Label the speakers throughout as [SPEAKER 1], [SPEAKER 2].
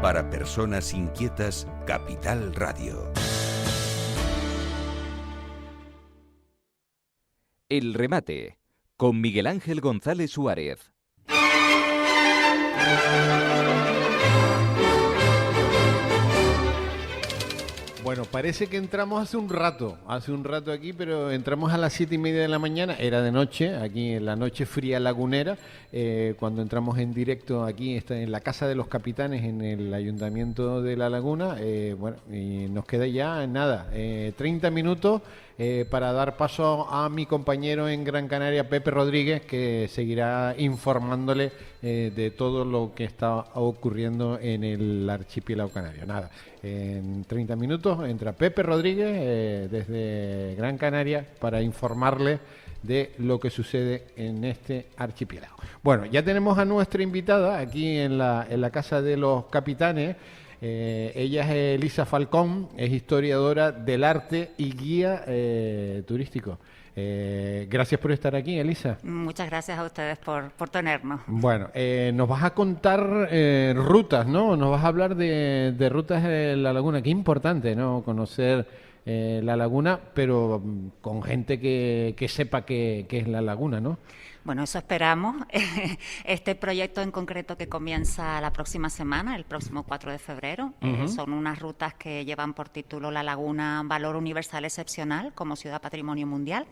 [SPEAKER 1] Para personas inquietas, Capital Radio.
[SPEAKER 2] El remate, con Miguel Ángel González Suárez.
[SPEAKER 3] Bueno, parece que entramos hace un rato aquí, pero entramos a las 7:30 de la mañana, era de noche, aquí en la noche fría lagunera, cuando entramos en directo aquí en la Casa de los Capitanes, en el Ayuntamiento de La Laguna. Bueno, y nos queda ya nada, 30 minutos para dar paso a mi compañero en Gran Canaria, Pepe Rodríguez, que seguirá informándole de todo lo que está ocurriendo en el archipiélago canario. Nada, en 30 minutos entra Pepe Rodríguez desde Gran Canaria para informarle de lo que sucede en este archipiélago. Bueno, ya tenemos a nuestra invitada aquí en la Casa de los Capitanes. Ella es Elisa Falcón, es historiadora del arte y guía turístico. Gracias por estar aquí, Elisa.
[SPEAKER 4] Muchas gracias a ustedes por tenernos.
[SPEAKER 3] Bueno, nos vas a contar rutas, ¿no? Nos vas a hablar de rutas de La Laguna. Qué importante, ¿no? Conocer La Laguna, pero con gente que sepa qué es La Laguna, ¿no?
[SPEAKER 4] Bueno, eso esperamos. Este proyecto en concreto que comienza la próxima semana, el próximo 4 de febrero, son unas rutas que llevan por título La Laguna, Valor Universal Excepcional como Ciudad Patrimonio Mundial.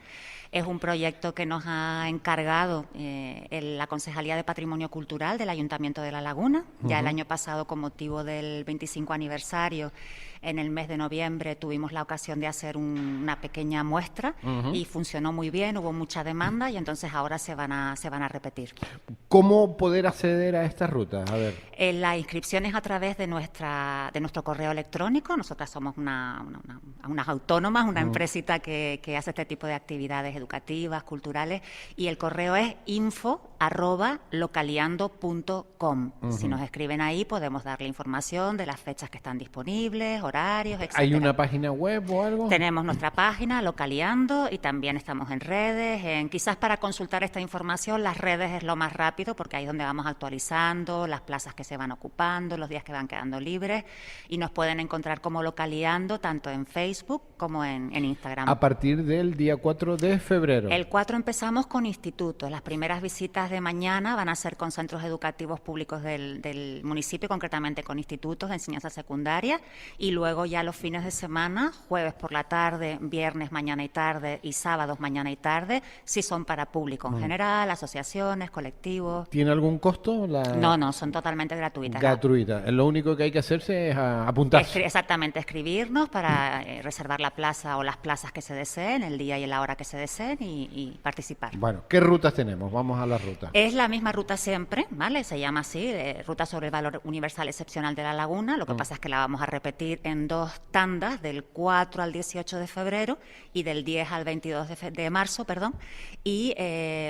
[SPEAKER 4] Es un proyecto que nos ha encargado la Concejalía de Patrimonio Cultural del Ayuntamiento de La Laguna. Ya el año pasado, con motivo del 25 aniversario, en el mes de noviembre tuvimos la ocasión de hacer una pequeña muestra y funcionó muy bien, hubo mucha demanda y entonces ahora se van a repetir.
[SPEAKER 3] ¿Cómo poder acceder a estas rutas? A ver.
[SPEAKER 4] La inscripción es a través de nuestro correo electrónico. Nosotras somos unas autónomas, una empresita que hace este tipo de actividades educativas, culturales, y el correo es info@localiando.com. Si nos escriben ahí podemos darle información de las fechas que están disponibles, horarios, etc.
[SPEAKER 3] ¿Hay una página web o algo?
[SPEAKER 4] Tenemos nuestra página, Localiando, y también estamos en redes. Quizás para consultar esta información, las redes es lo más rápido, porque ahí es donde vamos actualizando las plazas que se van ocupando, los días que van quedando libres, y nos pueden encontrar como Localiando tanto en Facebook como en Instagram.
[SPEAKER 3] A partir del día 4 de febrero.
[SPEAKER 4] El 4 empezamos con institutos. Las primeras visitas de mañana van a ser con centros educativos públicos del municipio, concretamente con institutos de enseñanza secundaria, y luego ya los fines de semana, jueves por la tarde, viernes mañana y tarde y sábados mañana y tarde, sí son para público en general, asociaciones, colectivos.
[SPEAKER 3] ¿Tiene algún costo?
[SPEAKER 4] No, son totalmente gratuitas.
[SPEAKER 3] Gratuitas. Lo único que hay que hacerse es apuntarse.
[SPEAKER 4] Exactamente, escribirnos para reservar la plaza o las plazas que se deseen, el día y la hora que se deseen y participar.
[SPEAKER 3] Bueno, ¿qué rutas tenemos? Vamos a las rutas.
[SPEAKER 4] Es la misma ruta siempre, ¿vale? Se llama así, Ruta sobre el Valor Universal Excepcional de La Laguna. Lo que pasa es que la vamos a repetir en 2 tandas, del 4 al 18 de febrero y del 10 al 22 de marzo, perdón. Y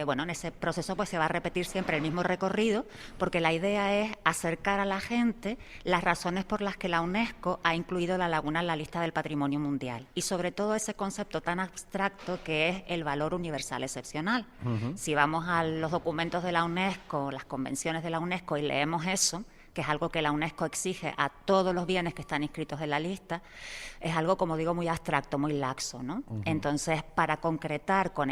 [SPEAKER 4] bueno, en ese proceso pues se va a repetir siempre el mismo recorrido, porque la idea es acercar a la gente las razones por las que la UNESCO ha incluido La Laguna en la lista del Patrimonio Mundial, y sobre todo ese concepto tan abstracto que es el valor universal excepcional. Si vamos a los documentos de la UNESCO, las convenciones de la UNESCO, y leemos eso, que es algo que la UNESCO exige a todos los bienes que están inscritos en la lista, es algo, como digo, muy abstracto, muy laxo, ¿no? Entonces, para concretar con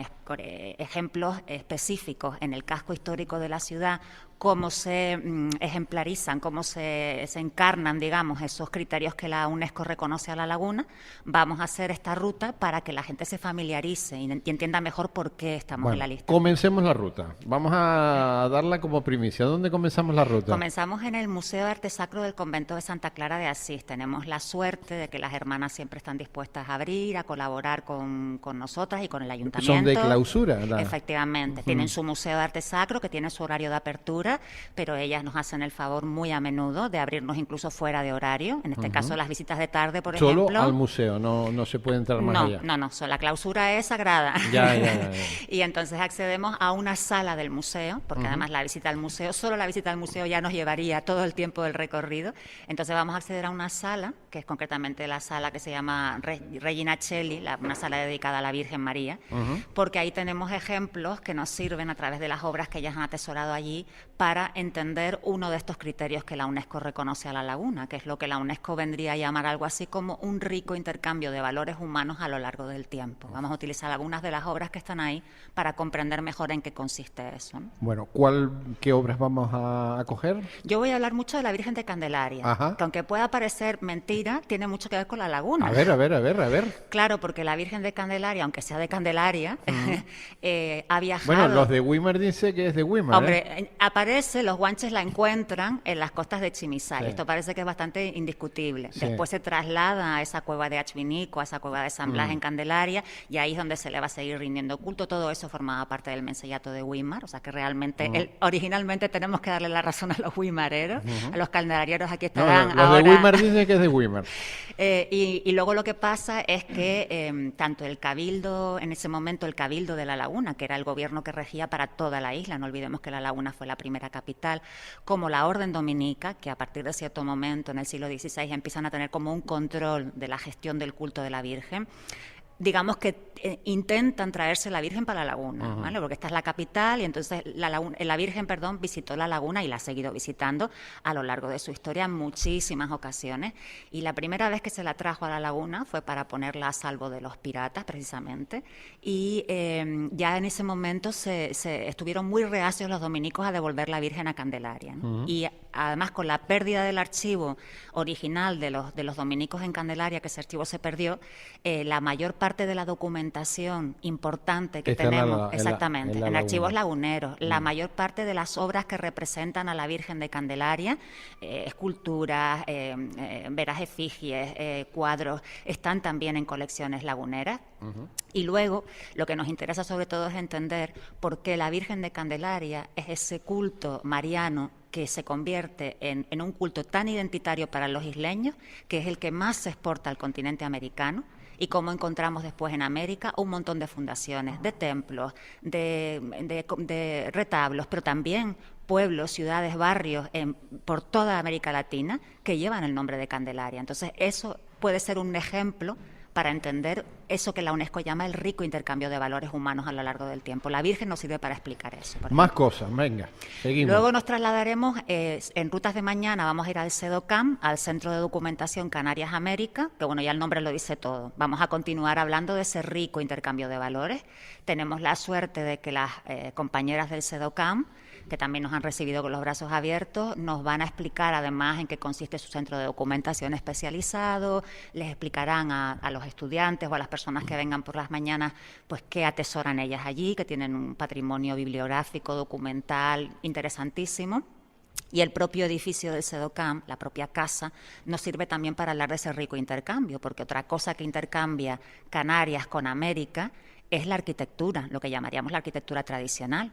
[SPEAKER 4] ejemplos específicos en el casco histórico de la ciudad, cómo se ejemplarizan, cómo se encarnan, digamos, esos criterios que la UNESCO reconoce a La Laguna, vamos a hacer esta ruta para que la gente se familiarice y entienda mejor por qué estamos en la lista.
[SPEAKER 3] Comencemos la ruta. Vamos a darla como primicia. ¿Dónde comenzamos la ruta?
[SPEAKER 4] Comenzamos en el Museo de Arte Sacro del Convento de Santa Clara de Asís. Tenemos la suerte de que las hermanas siempre están dispuestas a abrir, a colaborar con nosotras y con el ayuntamiento.
[SPEAKER 3] Son de clausura, ¿verdad?
[SPEAKER 4] Efectivamente. Tienen su Museo de Arte Sacro, que tiene su horario de apertura, pero ellas nos hacen el favor muy a menudo de abrirnos incluso fuera de horario. En este caso, las visitas de tarde, por ejemplo.
[SPEAKER 3] Solo al museo, no se puede entrar más allá.
[SPEAKER 4] No, la clausura es sagrada.
[SPEAKER 3] Ya.
[SPEAKER 4] Y entonces accedemos a una sala del museo, porque además la visita al museo, solo la visita al museo ya nos llevaría todo el tiempo del recorrido. Entonces vamos a acceder a una sala que es concretamente la sala que se llama Regina Coeli, una sala dedicada a la Virgen María, porque ahí tenemos ejemplos que nos sirven a través de las obras que ellas han atesorado allí para entender uno de estos criterios que la UNESCO reconoce a la laguna, que es lo que la UNESCO vendría a llamar algo así como un rico intercambio de valores humanos a lo largo del tiempo. Vamos a utilizar algunas de las obras que están ahí para comprender mejor en qué consiste eso, ¿no?
[SPEAKER 3] Bueno, ¿qué obras vamos a coger?
[SPEAKER 4] Yo voy a hablar mucho de la Virgen de Candelaria,
[SPEAKER 3] Ajá.
[SPEAKER 4] que aunque pueda parecer mentira, tiene mucho que ver con la laguna.
[SPEAKER 3] A ver.
[SPEAKER 4] Claro, porque la Virgen de Candelaria, aunque sea de Candelaria, ha viajado...
[SPEAKER 3] Bueno, los de Weimar dice que es de Weimar.
[SPEAKER 4] Hombre, aparece, los guanches la encuentran en las costas de Chimisay.
[SPEAKER 3] Sí.
[SPEAKER 4] Esto parece que es bastante indiscutible.
[SPEAKER 3] Sí.
[SPEAKER 4] Después se traslada a esa cueva de Achvinico, a esa cueva de San Blas en Candelaria, y ahí es donde se le va a seguir rindiendo culto. Todo eso formaba parte del mensellato de Weimar, o sea que realmente, originalmente tenemos que darle la razón a los weimareros, a los candelarieros aquí estarán
[SPEAKER 3] Los
[SPEAKER 4] ahora...
[SPEAKER 3] de Weimar dicen que es de Weimar.
[SPEAKER 4] Y luego lo que pasa es que tanto el Cabildo, en ese momento el Cabildo de la Laguna, que era el gobierno que regía para toda la isla, no olvidemos que la Laguna fue la primera capital, como la Orden Dominica, que a partir de cierto momento en el siglo XVI empiezan a tener como un control de la gestión del culto de la Virgen, digamos que intentan traerse la Virgen para la laguna, ¿vale? Porque esta es la capital y entonces la Virgen, visitó la laguna y la ha seguido visitando a lo largo de su historia en muchísimas ocasiones. Y la primera vez que se la trajo a la laguna fue para ponerla a salvo de los piratas, precisamente. Y ya en ese momento se estuvieron muy reacios los dominicos a devolver la Virgen a Candelaria, ¿no? Y además con la pérdida del archivo original de los dominicos en Candelaria, que ese archivo se perdió, la mayor parte de la documentación importante que
[SPEAKER 3] está
[SPEAKER 4] tenemos,
[SPEAKER 3] en la
[SPEAKER 4] archivos
[SPEAKER 3] laguna.
[SPEAKER 4] laguneros, la mayor parte de las obras que representan a la Virgen de Candelaria, esculturas, veras efigies, cuadros, están también en colecciones laguneras. Y luego lo que nos interesa sobre todo es entender por qué la Virgen de Candelaria es ese culto mariano que se convierte en un culto tan identitario para los isleños, que es el que más se exporta al continente americano, y cómo encontramos después en América un montón de fundaciones, de templos, de retablos, pero también pueblos, ciudades, barrios por toda América Latina que llevan el nombre de Candelaria. Entonces eso puede ser un ejemplo para entender eso que la UNESCO llama el rico intercambio de valores humanos a lo largo del tiempo. La Virgen nos sirve para explicar eso.
[SPEAKER 3] Más cosas, venga, seguimos.
[SPEAKER 4] Luego nos trasladaremos, en rutas de mañana vamos a ir al CEDOCAM, al Centro de Documentación Canarias América, que bueno, ya el nombre lo dice todo. Vamos a continuar hablando de ese rico intercambio de valores. Tenemos la suerte de que las compañeras del CEDOCAM, que también nos han recibido con los brazos abiertos, nos van a explicar además en qué consiste su centro de documentación especializado, les explicarán a los estudiantes o a las personas que vengan por las mañanas pues qué atesoran ellas allí, que tienen un patrimonio bibliográfico, documental interesantísimo. Y el propio edificio del CEDOCAM, la propia casa, nos sirve también para hablar de ese rico intercambio, porque otra cosa que intercambia Canarias con América es la arquitectura, lo que llamaríamos la arquitectura tradicional.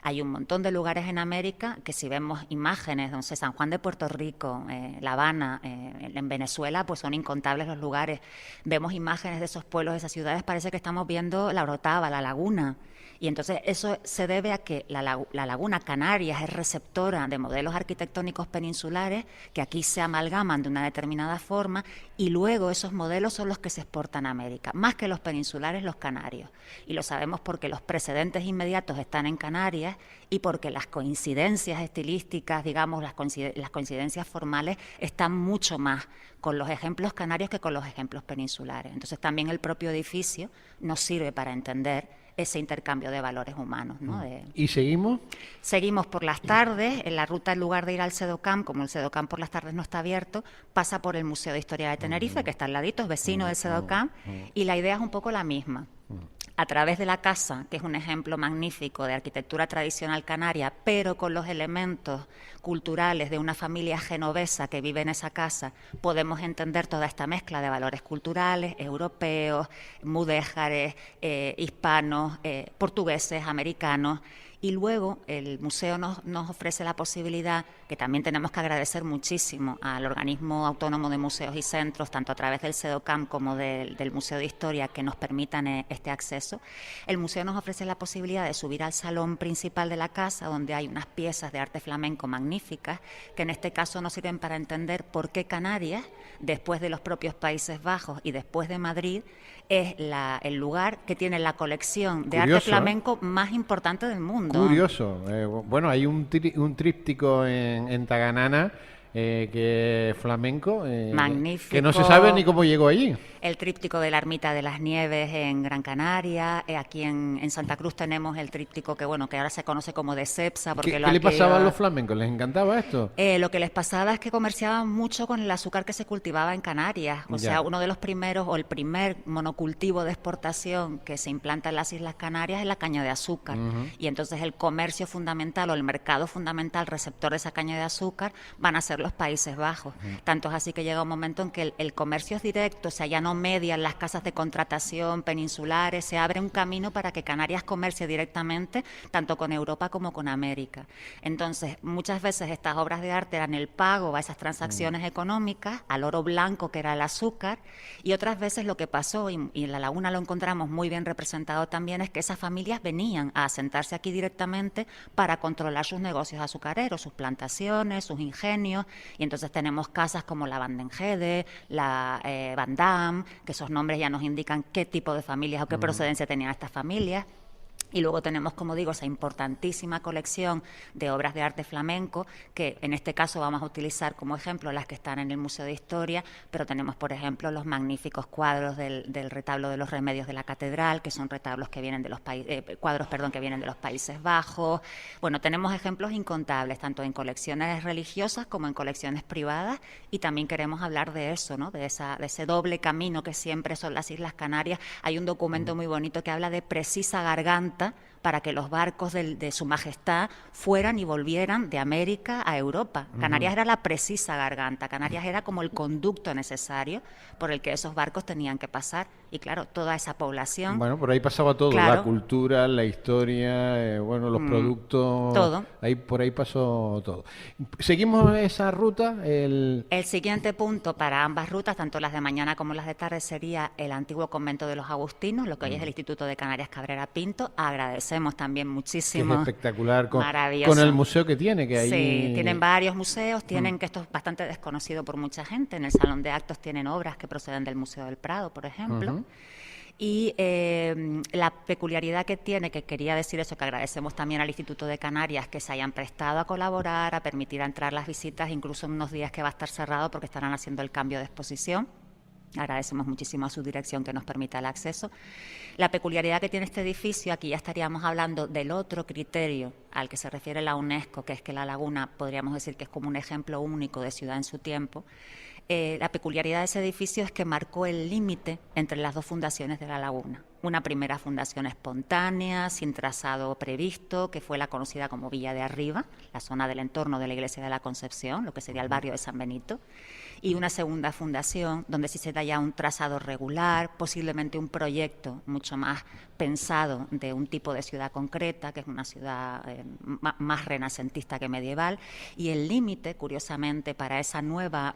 [SPEAKER 4] Hay un montón de lugares en América que si vemos imágenes, no sé, San Juan de Puerto Rico, La Habana, en Venezuela, pues son incontables los lugares. Vemos imágenes de esos pueblos, de esas ciudades, parece que estamos viendo la Orotava, la laguna. Y entonces eso se debe a que la laguna Canarias es receptora de modelos arquitectónicos peninsulares que aquí se amalgaman de una determinada forma y luego esos modelos son los que se exportan a América, más que los peninsulares, los canarios. Y lo sabemos porque los precedentes inmediatos están en Canarias y porque las coincidencias estilísticas, digamos, las coincidencias formales están mucho más con los ejemplos canarios que con los ejemplos peninsulares. Entonces también el propio edificio nos sirve para entender ese intercambio de valores humanos, ¿no?
[SPEAKER 3] ¿Y seguimos?
[SPEAKER 4] Seguimos por las tardes, en la ruta en lugar de ir al CEDOCAM, como el CEDOCAM por las tardes no está abierto, pasa por el Museo de Historia de Tenerife, que está al ladito, es vecino del CEDOCAM, y la idea es un poco la misma. A través de la casa, que es un ejemplo magnífico de arquitectura tradicional canaria, pero con los elementos culturales de una familia genovesa que vive en esa casa, podemos entender toda esta mezcla de valores culturales, europeos, mudéjares, hispanos, portugueses, americanos, Y luego el museo nos ofrece la posibilidad, que también tenemos que agradecer muchísimo al Organismo Autónomo de Museos y Centros, tanto a través del CEDOCAM como del Museo de Historia, que nos permitan este acceso. El museo nos ofrece la posibilidad de subir al salón principal de la casa, donde hay unas piezas de arte flamenco magníficas, que en este caso nos sirven para entender por qué Canarias, después de los propios Países Bajos y después de Madrid, es el lugar que tiene la colección de arte flamenco más importante del mundo.
[SPEAKER 3] Curioso. Bueno, hay un tríptico en Taganana que es flamenco,
[SPEAKER 4] magnífico,
[SPEAKER 3] que no se sabe ni cómo llegó allí.
[SPEAKER 4] El tríptico de la Ermita de las Nieves en Gran Canaria. Aquí en Santa Cruz tenemos el tríptico que ahora se conoce como de Cepsa.
[SPEAKER 3] ¿Qué le pasaba a los flamencos? ¿Les encantaba esto?
[SPEAKER 4] Lo que les pasaba es que comerciaban mucho con el azúcar que se cultivaba en Canarias. O sea, uno de los primeros, o el primer monocultivo de exportación que se implanta en las Islas Canarias es la caña de azúcar. Y entonces el comercio fundamental o el mercado fundamental receptor de esa caña de azúcar van a ser los Países Bajos. Tanto es así que llega un momento en que el comercio es directo, o sea, ya no median las casas de contratación peninsulares, se abre un camino para que Canarias comercie directamente tanto con Europa como con América. Entonces, muchas veces estas obras de arte eran el pago a esas transacciones económicas, al oro blanco que era el azúcar, y otras veces lo que pasó, y en La Laguna lo encontramos muy bien representado también, es que esas familias venían a asentarse aquí directamente para controlar sus negocios azucareros, sus plantaciones, sus ingenios, y entonces tenemos casas como la Van den Hede, la Van Dam, que esos nombres ya nos indican qué tipo de familias o qué procedencia tenían estas familias. Y luego tenemos, como digo, esa importantísima colección de obras de arte flamenco, que en este caso vamos a utilizar como ejemplo las que están en el Museo de Historia, pero tenemos, por ejemplo, los magníficos cuadros del retablo de los Remedios de la Catedral, que son retablos que vienen de los cuadros que vienen de los Países Bajos. Bueno, tenemos ejemplos incontables, tanto en colecciones religiosas como en colecciones privadas, y también queremos hablar de eso, ¿no? De ese doble camino que siempre son las Islas Canarias. Hay un documento muy bonito que habla de precisa garganta para que los barcos de Su Majestad fueran y volvieran de América a Europa. Canarias era la precisa garganta, Canarias era como el conducto necesario por el que esos barcos tenían que pasar. Y claro, toda esa población...
[SPEAKER 3] Bueno, por ahí pasaba todo, claro, la cultura, la historia, los productos...
[SPEAKER 4] Todo.
[SPEAKER 3] Por ahí pasó todo. ¿Seguimos esa ruta?
[SPEAKER 4] El siguiente punto para ambas rutas, tanto las de mañana como las de tarde, sería el antiguo convento de los Agustinos, lo que hoy es el Instituto de Canarias Cabrera Pinto. Agradecemos también muchísimo.
[SPEAKER 3] Que es espectacular con
[SPEAKER 4] maravilloso.
[SPEAKER 3] El museo que tiene. Que ahí...
[SPEAKER 4] Sí, tienen varios museos, tienen que esto es bastante desconocido por mucha gente. En el Salón de Actos tienen obras que proceden del Museo del Prado, por ejemplo. Y la peculiaridad que tiene, que quería decir eso, que agradecemos también al Instituto de Canarias que se hayan prestado a colaborar, a permitir entrar las visitas, incluso en unos días que va a estar cerrado porque estarán haciendo el cambio de exposición. Agradecemos muchísimo a su dirección que nos permita el acceso. La peculiaridad que tiene este edificio, aquí ya estaríamos hablando del otro criterio al que se refiere la UNESCO, que es que La Laguna, podríamos decir que es como un ejemplo único de ciudad en su tiempo. La peculiaridad de ese edificio es que marcó el límite entre las dos fundaciones de La Laguna. Una primera fundación espontánea, sin trazado previsto, que fue la conocida como Villa de Arriba, la zona del entorno de la Iglesia de la Concepción, lo que sería el barrio de San Benito. Y una segunda fundación donde sí se da ya un trazado regular, posiblemente un proyecto mucho más pensado de un tipo de ciudad concreta, que es una ciudad más renacentista que medieval, y el límite, curiosamente, para esa nueva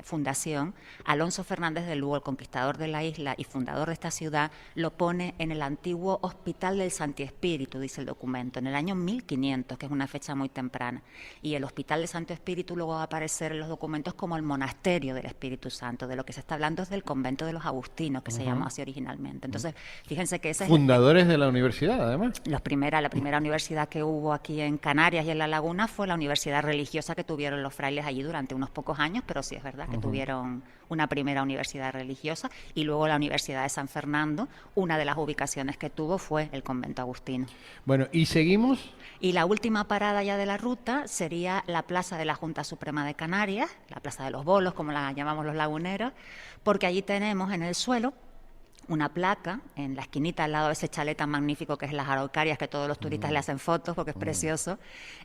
[SPEAKER 4] fundación, Alonso Fernández de Lugo, el conquistador de la isla y fundador de esta ciudad, lo pone en el antiguo Hospital del Santi Espíritu, dice el documento, en el año 1500, que es una fecha muy temprana. Y el Hospital del Santo Espíritu luego va a aparecer en los documentos como el Monasterio del Espíritu Santo. De lo que se está hablando es del convento de los Agustinos, que se llamó así originalmente. Entonces, fíjense que ese
[SPEAKER 3] fundadores de la universidad, además.
[SPEAKER 4] La primera universidad que hubo aquí en Canarias y en La Laguna fue la universidad religiosa que tuvieron los frailes allí durante unos pocos años, pero sí es verdad que tuvieron una primera universidad religiosa, y luego la Universidad de San Fernando, una de las ubicaciones que tuvo fue el convento agustino.
[SPEAKER 3] Bueno, ¿y seguimos?
[SPEAKER 4] Y la última parada ya de la ruta sería la Plaza de la Junta Suprema de Canarias, la Plaza de los Bolos, como la llamamos los laguneros, porque allí tenemos en el suelo una placa en la esquinita al lado de ese chalet tan magnífico que es las Araucarias, que todos los turistas le hacen fotos porque es precioso.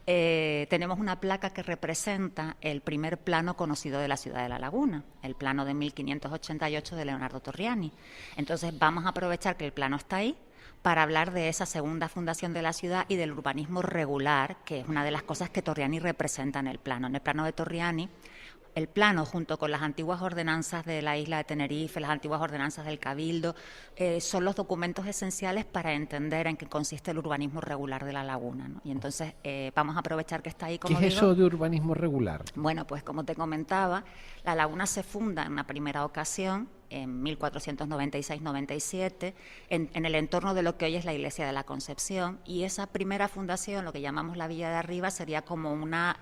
[SPEAKER 4] Tenemos una placa que representa el primer plano conocido de la ciudad de La Laguna, el plano de 1588 de Leonardo Torriani. Entonces vamos a aprovechar que el plano está ahí para hablar de esa segunda fundación de la ciudad y del urbanismo regular, que es una de las cosas que Torriani representa en el plano. En el plano de Torriani, el plano, junto con las antiguas ordenanzas de la isla de Tenerife, las antiguas ordenanzas del Cabildo, son los documentos esenciales para entender en qué consiste el urbanismo regular de la laguna, ¿no? Y entonces vamos a aprovechar que está ahí, como
[SPEAKER 3] ¿Qué es
[SPEAKER 4] digo.
[SPEAKER 3] eso de urbanismo regular?
[SPEAKER 4] Bueno, pues como te comentaba, la laguna se funda en una primera ocasión en 1496-97, en el entorno de lo que hoy es la Iglesia de la Concepción, y esa primera fundación, lo que llamamos la Villa de Arriba, sería como una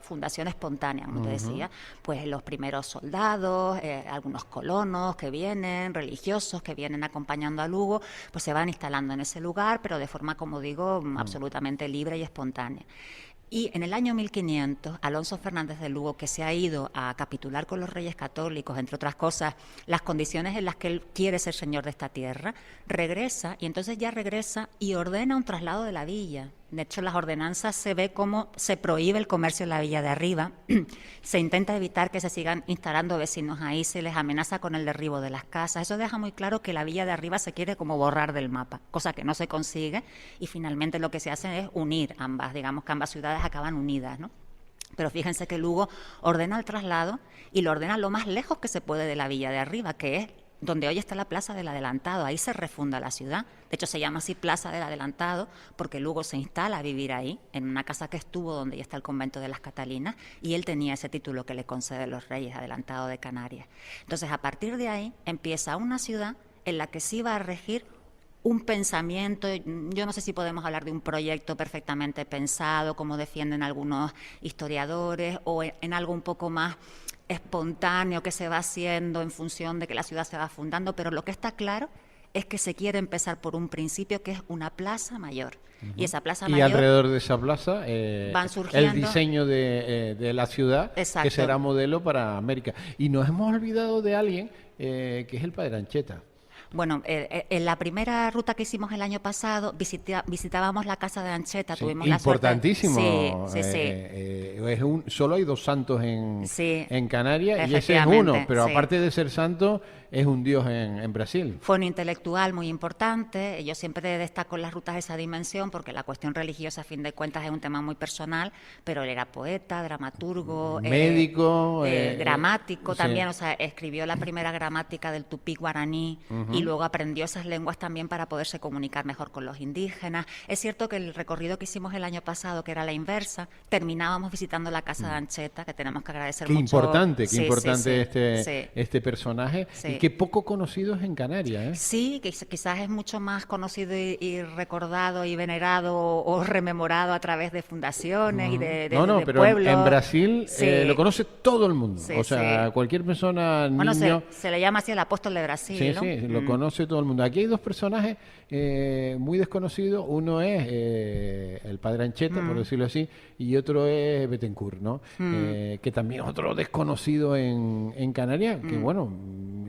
[SPEAKER 4] fundación espontánea, como te decía, pues los primeros soldados, algunos colonos que vienen, religiosos que vienen acompañando a Lugo, pues se van instalando en ese lugar, pero de forma, como digo, absolutamente libre y espontánea. Y en el año 1500, Alonso Fernández de Lugo, que se ha ido a capitular con los reyes católicos, entre otras cosas, las condiciones en las que él quiere ser señor de esta tierra, regresa, y entonces ya regresa y ordena un traslado de la villa. De hecho, en las ordenanzas se ve cómo se prohíbe el comercio en la Villa de Arriba, se intenta evitar que se sigan instalando vecinos ahí, se les amenaza con el derribo de las casas. Eso deja muy claro que la Villa de Arriba se quiere como borrar del mapa, cosa que no se consigue, y finalmente lo que se hace es unir ambas, digamos que ambas ciudades acaban unidas, ¿no? Pero fíjense que Lugo ordena el traslado y lo ordena lo más lejos que se puede de la Villa de Arriba, que es donde hoy está la Plaza del Adelantado. Ahí se refunda la ciudad. De hecho, se llama así Plaza del Adelantado porque Lugo se instala a vivir ahí, en una casa que estuvo donde ya está el convento de las Catalinas, y él tenía ese título que le conceden los reyes, Adelantado de Canarias. Entonces, a partir de ahí, empieza una ciudad en la que sí va a regir un pensamiento. Yo no sé si podemos hablar de un proyecto perfectamente pensado, como defienden algunos historiadores, o en algo un poco más espontáneo que se va haciendo en función de que la ciudad se va fundando, pero lo que está claro es que se quiere empezar por un principio que es una plaza mayor. Y esa plaza mayor...
[SPEAKER 3] Y alrededor de esa plaza
[SPEAKER 4] van surgiendo
[SPEAKER 3] el diseño de la ciudad,
[SPEAKER 4] exacto,
[SPEAKER 3] que será modelo para América. Y nos hemos olvidado de alguien que es el Padre Ancheta.
[SPEAKER 4] Bueno, en la primera ruta que hicimos el año pasado visitábamos la casa de Ancheta,
[SPEAKER 3] Sí,
[SPEAKER 4] tuvimos
[SPEAKER 3] importantísimo.
[SPEAKER 4] La suerte. Sí.
[SPEAKER 3] Solo hay 2 santos en Canarias y ese es
[SPEAKER 4] efectivamente,
[SPEAKER 3] uno, pero
[SPEAKER 4] sí.
[SPEAKER 3] aparte de ser santo, es un dios en Brasil.
[SPEAKER 4] Fue un intelectual muy importante. Yo siempre destaco en las rutas esa dimensión porque la cuestión religiosa, a fin de cuentas, es un tema muy personal, pero él era poeta, dramaturgo,
[SPEAKER 3] médico,
[SPEAKER 4] gramático
[SPEAKER 3] sí.
[SPEAKER 4] también, o sea, escribió la primera gramática del tupí guaraní y luego aprendió esas lenguas también para poderse comunicar mejor con los indígenas. Es cierto que el recorrido que hicimos el año pasado, que era la inversa, terminábamos visitando la casa de Ancheta, que tenemos que agradecer
[SPEAKER 3] Qué
[SPEAKER 4] mucho.
[SPEAKER 3] Importante
[SPEAKER 4] Sí,
[SPEAKER 3] este personaje.
[SPEAKER 4] Sí.
[SPEAKER 3] Y qué poco conocido es en Canarias, ¿eh?
[SPEAKER 4] Sí, que quizás es mucho más conocido y recordado y venerado o rememorado a través de fundaciones y de
[SPEAKER 3] pero
[SPEAKER 4] pueblos.
[SPEAKER 3] en Brasil
[SPEAKER 4] Sí.
[SPEAKER 3] lo conoce todo el mundo.
[SPEAKER 4] Sí,
[SPEAKER 3] o sea,
[SPEAKER 4] sí.
[SPEAKER 3] cualquier persona,
[SPEAKER 4] Bueno,
[SPEAKER 3] niño...
[SPEAKER 4] se le llama así el apóstol de Brasil,
[SPEAKER 3] Sí,
[SPEAKER 4] ¿no?
[SPEAKER 3] sí, lo conoce todo el mundo. Aquí hay 2 personajes muy desconocidos. Uno es el Padre Ancheta, por decirlo así, y otro es Bettencourt, ¿no? Que también es otro desconocido en Canarias, que bueno,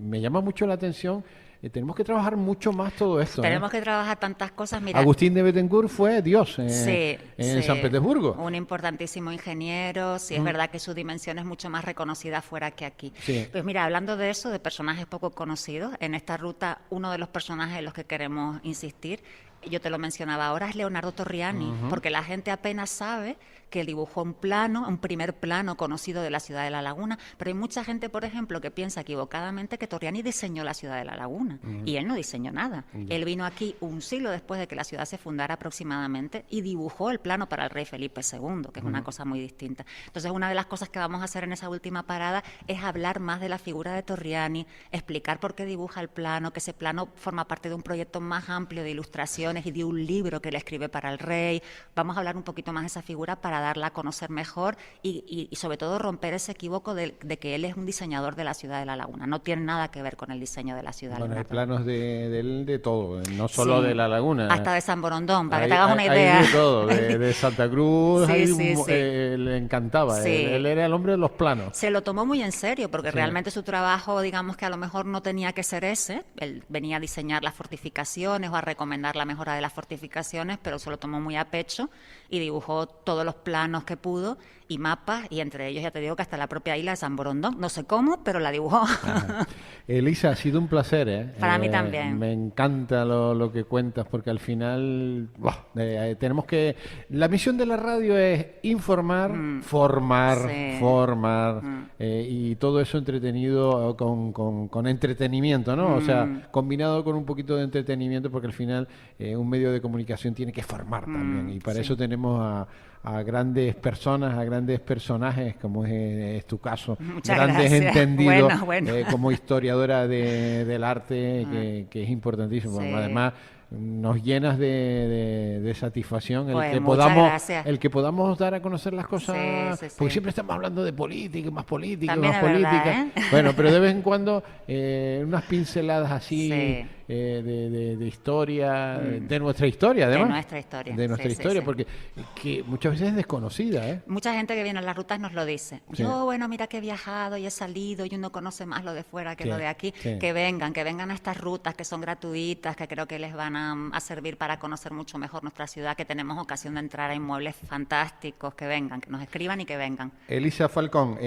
[SPEAKER 3] me llama mucho la atención. Tenemos que trabajar mucho más todo esto.
[SPEAKER 4] Tenemos que trabajar tantas cosas. Mira,
[SPEAKER 3] Agustín de Bettencourt fue Dios en
[SPEAKER 4] sí.
[SPEAKER 3] San Petersburgo.
[SPEAKER 4] Un importantísimo ingeniero. Sí, es verdad que su dimensión es mucho más reconocida fuera que aquí.
[SPEAKER 3] Sí.
[SPEAKER 4] Pues mira, hablando de eso, de personajes poco conocidos, en esta ruta uno de los personajes en los que queremos insistir, yo te lo mencionaba ahora, es Leonardo Torriani, porque la gente apenas sabe que dibujó un plano, un primer plano conocido de la ciudad de La Laguna, pero hay mucha gente, por ejemplo, que piensa equivocadamente que Torriani diseñó la ciudad de La Laguna, y él no diseñó nada. Él vino aquí un siglo después de que la ciudad se fundara aproximadamente y dibujó el plano para el rey Felipe II, que es una cosa muy distinta. Entonces, una de las cosas que vamos a hacer en esa última parada es hablar más de la figura de Torriani, explicar por qué dibuja el plano, que ese plano forma parte de un proyecto más amplio de ilustraciones y de un libro que le escribe para el rey. Vamos a hablar un poquito más de esa figura para darla a conocer mejor y sobre todo romper ese equívoco de que él es un diseñador de la ciudad de La Laguna. No tiene nada que ver con el diseño de la ciudad.
[SPEAKER 3] Bueno, hay
[SPEAKER 4] Luna.
[SPEAKER 3] planos de él de todo, no solo
[SPEAKER 4] Sí,
[SPEAKER 3] de La Laguna.
[SPEAKER 4] hasta de San Borondón, para
[SPEAKER 3] Hay-
[SPEAKER 4] que te hagas una
[SPEAKER 3] hay
[SPEAKER 4] idea.
[SPEAKER 3] de todo, de Santa Cruz,
[SPEAKER 4] Sí,
[SPEAKER 3] hay
[SPEAKER 4] sí, sí.
[SPEAKER 3] le encantaba.
[SPEAKER 4] Sí.
[SPEAKER 3] Él era el hombre de los planos.
[SPEAKER 4] Se lo tomó muy en serio, porque
[SPEAKER 3] Sí.
[SPEAKER 4] realmente su trabajo, digamos que a lo mejor no tenía que ser ese. Él venía a diseñar las fortificaciones o a recomendar la mejora de las fortificaciones, pero se lo tomó muy a pecho y dibujó todos los planos que pudo y mapas, y entre ellos ya te digo que hasta la propia isla de San Borondón, no sé cómo, pero la dibujó.
[SPEAKER 3] Ajá. Elisa, ha sido un placer, ¿eh?
[SPEAKER 4] Para mí también.
[SPEAKER 3] Me encanta lo que cuentas, porque al final tenemos que... La misión de la radio es informar, formar, y todo eso entretenido con entretenimiento, ¿no? O sea, combinado con un poquito de entretenimiento, porque al final un medio de comunicación tiene que formar también, y para eso tenemos a grandes personas, a grandes personajes, como es tu caso,
[SPEAKER 4] Muchas
[SPEAKER 3] grandes
[SPEAKER 4] gracias.
[SPEAKER 3] entendidos,
[SPEAKER 4] Bueno.
[SPEAKER 3] como historiadora del arte, que es importantísimo.
[SPEAKER 4] Sí.
[SPEAKER 3] Además, nos llenas de satisfacción
[SPEAKER 4] Pues
[SPEAKER 3] el
[SPEAKER 4] muchas gracias.
[SPEAKER 3] que podamos dar a conocer las cosas,
[SPEAKER 4] Sí, sí,
[SPEAKER 3] porque
[SPEAKER 4] sí.
[SPEAKER 3] siempre estamos hablando de política, más política,
[SPEAKER 4] También
[SPEAKER 3] más
[SPEAKER 4] es
[SPEAKER 3] política.
[SPEAKER 4] verdad, ¿eh?
[SPEAKER 3] Bueno, pero de vez en cuando unas pinceladas así
[SPEAKER 4] Sí.
[SPEAKER 3] de historia, de nuestra historia, además.
[SPEAKER 4] De nuestra historia.
[SPEAKER 3] De nuestra
[SPEAKER 4] Sí, sí,
[SPEAKER 3] historia,
[SPEAKER 4] sí.
[SPEAKER 3] porque que muchas veces es desconocida, ¿eh?
[SPEAKER 4] Mucha gente que viene a las rutas nos lo dice.
[SPEAKER 3] Sí.
[SPEAKER 4] Yo, bueno, mira que he viajado y he salido y uno conoce más lo de fuera que
[SPEAKER 3] Sí,
[SPEAKER 4] lo de aquí.
[SPEAKER 3] sí.
[SPEAKER 4] Que vengan a estas rutas que son gratuitas, que creo que les van a servir para conocer mucho mejor nuestra ciudad, que tenemos ocasión de entrar a inmuebles fantásticos, que vengan, que nos escriban y que vengan.
[SPEAKER 3] Elisa Falcón,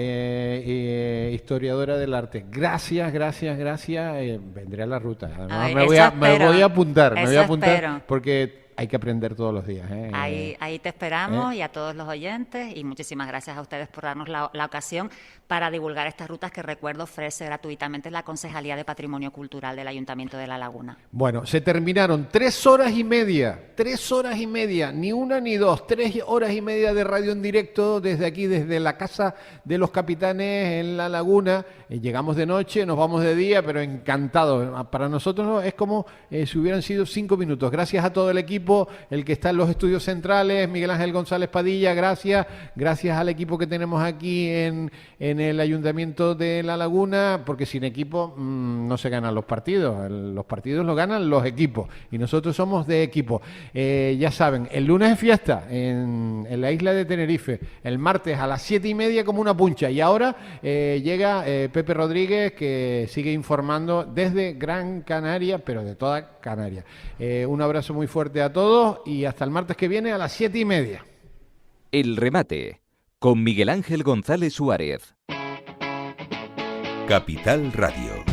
[SPEAKER 3] historiadora del arte. Gracias. Vendré a la ruta. Además,
[SPEAKER 4] Ay,
[SPEAKER 3] me
[SPEAKER 4] eso
[SPEAKER 3] voy a
[SPEAKER 4] espero.
[SPEAKER 3] apuntar,
[SPEAKER 4] Eso espero.
[SPEAKER 3] porque hay que aprender todos los días.
[SPEAKER 4] Ahí te esperamos y a todos los oyentes, y muchísimas gracias a ustedes por darnos la ocasión para divulgar estas rutas que, recuerdo, ofrece gratuitamente la Concejalía de Patrimonio Cultural del Ayuntamiento de La Laguna.
[SPEAKER 3] Bueno, se terminaron 3 horas y media, ni una ni dos, 3 horas y media de radio en directo desde aquí, desde la Casa de los Capitanes en La Laguna. Llegamos de noche, nos vamos de día, pero encantados. Para nosotros es como si hubieran sido 5 minutos. Gracias a todo el equipo, el que está en los estudios centrales, Miguel Ángel González Padilla, gracias al equipo que tenemos aquí en el Ayuntamiento de La Laguna, porque sin equipo no se ganan los partidos los ganan los equipos, y nosotros somos de equipo. Ya saben, el lunes es fiesta en la isla de Tenerife, el martes a las 7:30 como una puncha, y ahora llega Pepe Rodríguez, que sigue informando desde Gran Canaria, pero de toda Canarias. Un abrazo muy fuerte a todos y hasta el martes que viene a las 7:30.
[SPEAKER 2] El remate con Miguel Ángel González Suárez.
[SPEAKER 1] Capital Radio.